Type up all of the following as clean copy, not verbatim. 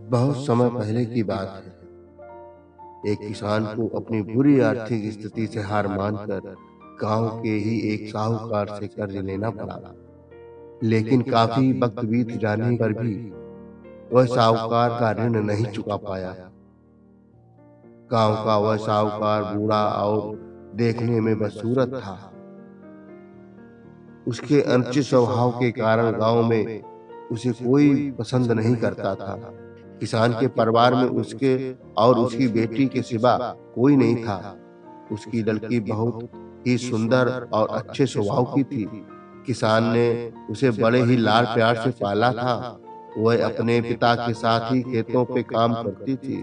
बहुत समय पहले की बात है। एक किसान को अपनी बुरी आर्थिक स्थिति से हार मानकर गांव के ही एक साहूकार से कर्ज लेना पड़ा। लेकिन काफी वक्त बीत जाने पर भी वह साहूकार का ऋण नहीं चुका पाया। गांव का वह साहूकार बूढ़ा और देखने में बदसूरत था। उसके अनुचित स्वभाव के कारण गांव में उसे कोई पसंद नहीं करता था। किसान के परिवार में उसके और उसकी बेटी के सिवा कोई नहीं था। उसकी लड़की बहुत ही सुंदर और अच्छे स्वभाव की थी। किसान ने उसे बड़े ही लाड प्यार से पाला था। वह अपने पिता के साथ ही खेतों पे काम करती थी।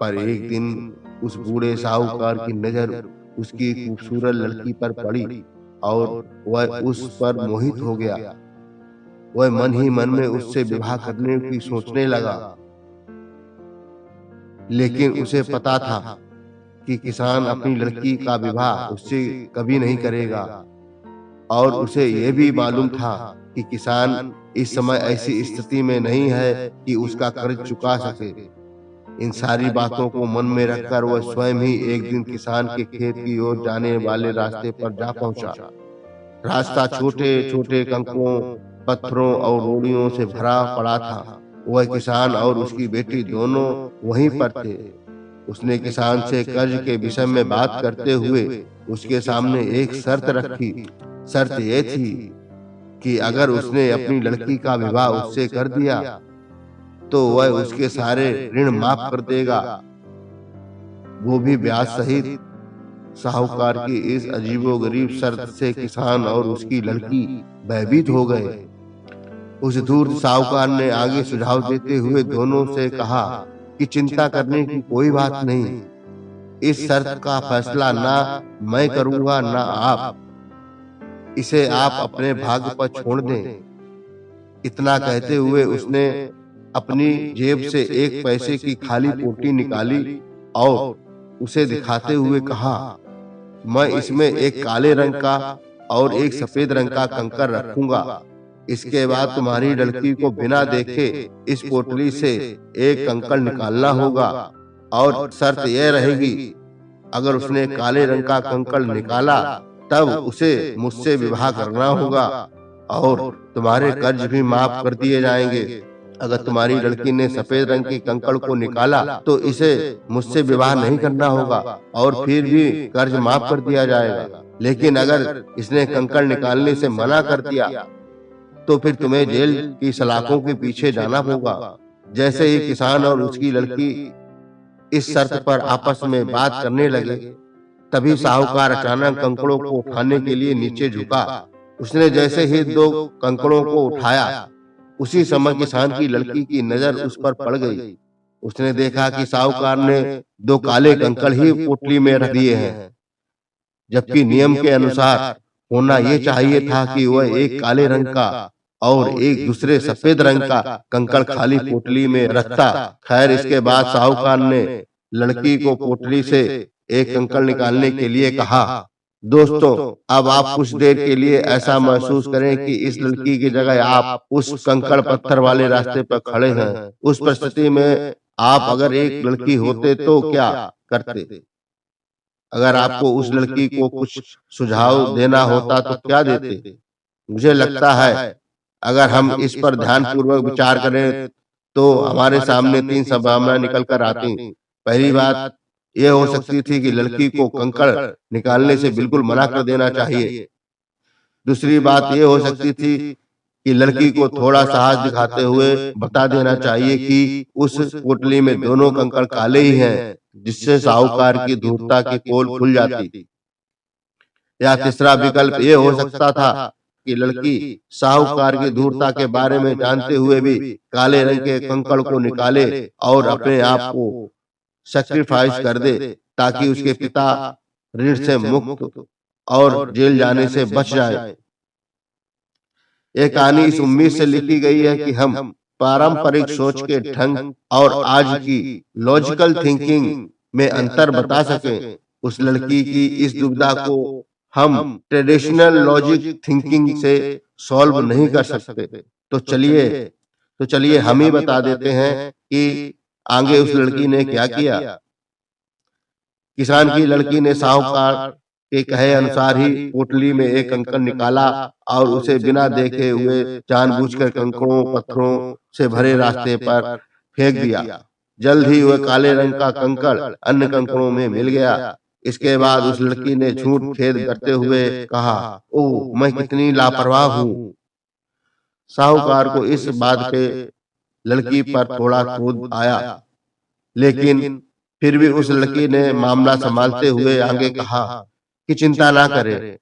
पर एक दिन उस बूढ़े साहूकार की नजर उसकी खूबसूरत लड़की पर पड़ी और वह उस पर मोहित हो गया। वह मन ही मन में उससे विवाह करने की सोचने लगा। लेकिन उसे पता था कि किसान अपनी लड़की का विवाह उससे कभी नहीं करेगा और उसे यह भी मालूम था कि किसान इस समय ऐसी स्थिति में नहीं है कि उसका कर्ज चुका सके। इन सारी बातों को मन में रखकर वह स्वयं ही एक दिन किसान के खेत की ओर जाने वाले रास्ते पर जा पहुंचा। रास्ता छोटे छोटे कंकरों, पत्थरों और रोड़ियों से भरा पड़ा था। वह किसान और उसकी बेटी दोनों वहीं पर थे। उसने किसान से कर्ज के विषय में बात करते हुए उसके सामने एक शर्त रखी। शर्त यह थी कि अगर उसने अपनी लड़की का विवाह उससे कर दिया तो वह उसके सारे ऋण माफ कर देगा, वो भी ब्याज सहित। साहूकार की इस अजीबोगरीब शर्त से किसान और उसकी लड़की भयभीत हो गए। उस धूर्त साहूकार ने आगे सुझाव देते हुए दोनों से कहा कि चिंता करने की कोई बात नहीं। इस शर्त का फैसला ना मैं करूंगा ना आप। इसे आप अपने भाग्य पर छोड़ दें। इतना कहते हुए उसने अपनी जेब से एक पैसे की खाली पोटली निकाली और उसे दिखाते हुए कहा, मैं इसमें एक काले रंग का और एक सफेद रंग का कंकर रखूंगा। इसके बाद तुम्हारी लड़की को बिना देखे इस पोटली से एक कंकड़ निकालना होगा और शर्त यह रहेगी, अगर उसने काले रंग का कंकड़ निकाला तब उसे मुझसे विवाह करना होगा और तुम्हारे कर्ज भी माफ कर दिए जाएंगे। अगर तुम्हारी लड़की ने सफेद रंग के कंकड़ को निकाला तो इसे मुझसे विवाह नहीं करना होगा और फिर भी कर्ज माफ कर दिया जाएगा। लेकिन अगर इसने कंकड़ निकालने से मना कर दिया तो फिर तुम्हें जेल की सलाखों के पीछे जाना होगा। जैसे ही किसान और उसकी लड़की इस शर्त पर आपस में बात करने लगे, तभी साहूकार अचानक कंकड़ों को उठाने के लिए नीचे झुका। उसने जैसे ही दो कंकड़ों को उठाया, उसी समय किसान की लड़की की नजर उस पर पड़ गई। उसने देखा कि साहूकार ने दो काले कंकड़ ही पोटली में रख दिए हैं, जबकि नियम के अनुसार होना यह चाहिए था कि वह एक काले रंग का और एक दूसरे सफेद रंग का कंकड़ खाली पोटली में रखता। खैर, इसके बाद साहूकार ने लड़की को पोटली से एक कंकड़ निकालने के लिए कहा। दोस्तों, अब आप कुछ देर के लिए ऐसा महसूस करें कि इस लड़की की जगह आप उस कंकड़ पत्थर वाले रास्ते पर खड़े हैं। उस परिस्थिति में आप अगर एक लड़की होते तो क्या करते? अगर आपको उस लड़की को कुछ सुझाव देना होता तो क्या देते? मुझे लगता है अगर हम इस पर ध्यानपूर्वक विचार करें तो हमारे सामने तीन संभावनाएं निकल कर आती। पहली बात यह हो सकती थी कि लड़की को कंकड़ निकालने से बिल्कुल मना कर देना चाहिए। दूसरी बात यह हो सकती थी कि लड़की को थोड़ा साहस दिखाते हुए बता देना चाहिए कि उस पोटली में दोनों कंकड़ काले ही हैं, जिससे साहूकार की धूर्तता की पोल खुल जाती। या तीसरा विकल्प ये हो सकता था कि लड़की साहूकार की धूर्तता के बारे में जानते हुए भी काले रंग के कंकड़ को निकाले और अपने आप को सैक्रिफाइस कर दे, ताकि उसके पिता ऋण से मुक्त और जेल जाने से बच जाए। ये कहानी इस उम्मीद से लिखी गई है कि हम पारंपरिक सोच के ढंग और आज की लॉजिकल थिंकिंग में अंतर बता सकें। उस लड़की की इस दुविधा को हम ट्रेडिशनल लॉजिक थिंकिंग से सॉल्व नहीं कर सकते। तो चलिए तो चलिए हम ही बता देते हैं कि आगे उस लड़की ने क्या किया। किसान की लड़की ने साहूकार के कहे अनुसार ही पोटली में एक कंकड़ निकाला और उसे बिना देखे हुए जानबूझकर कंकड़ों पत्थरों से भरे रास्ते पर फेंक दिया। जल्द ही वह काले रंग का कंकड़ अन्य कंकड़ों में मिल गया। इसके बाद उस लड़की ने झूठ खेद करते हुए कहा, ओह मैं कितनी लापरवाह हूँ। साहूकार को इस बात पे लड़की पर थोड़ा क्रोध आया, लेकिन फिर भी उस लड़की ने मामला संभालते हुए आगे कहा कि चिंता ना करें,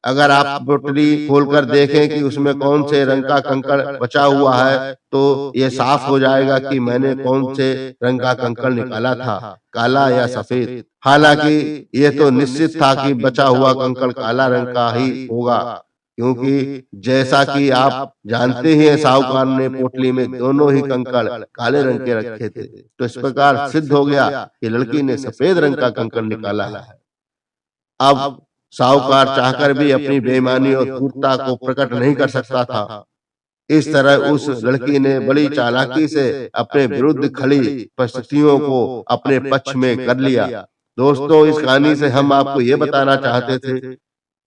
अगर आप पोटली खोलकर देखें कि उसमें कौन से रंग का कंकड़ बचा हुआ है तो ये साफ हो जाएगा कि मैंने कौन से रंग का कंकड़ निकाला था, काला या सफेद। हालांकि ये तो निश्चित था कि बचा हुआ कंकड़ काला रंग का ही होगा, क्योंकि जैसा कि आप जानते ही हैं साहूकार ने पोटली में दोनों ही कंकड़ काले रंग के रखे थे। तो इस प्रकार सिद्ध हो गया कि लड़की ने सफेद रंग का कंकड़ निकाला है। अब साहूकार चाहकर भी अपनी बेईमानी और क्रूरता को प्रकट नहीं कर सकता था। इस तरह उस लड़की ने बड़ी चालाकी से अपने विरुद्ध खड़ी परिस्थितियों को अपने पक्ष में कर लिया। दोस्तों, इस कहानी से हम आपको ये बताना चाहते थे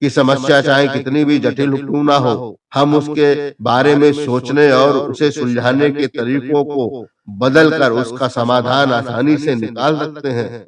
कि समस्या चाहे कितनी भी जटिल क्यों ना हो, हम उसके बारे में सोचने और उसे सुलझाने के तरीकों को बदल कर उसका समाधान आसानी से निकाल सकते हैं।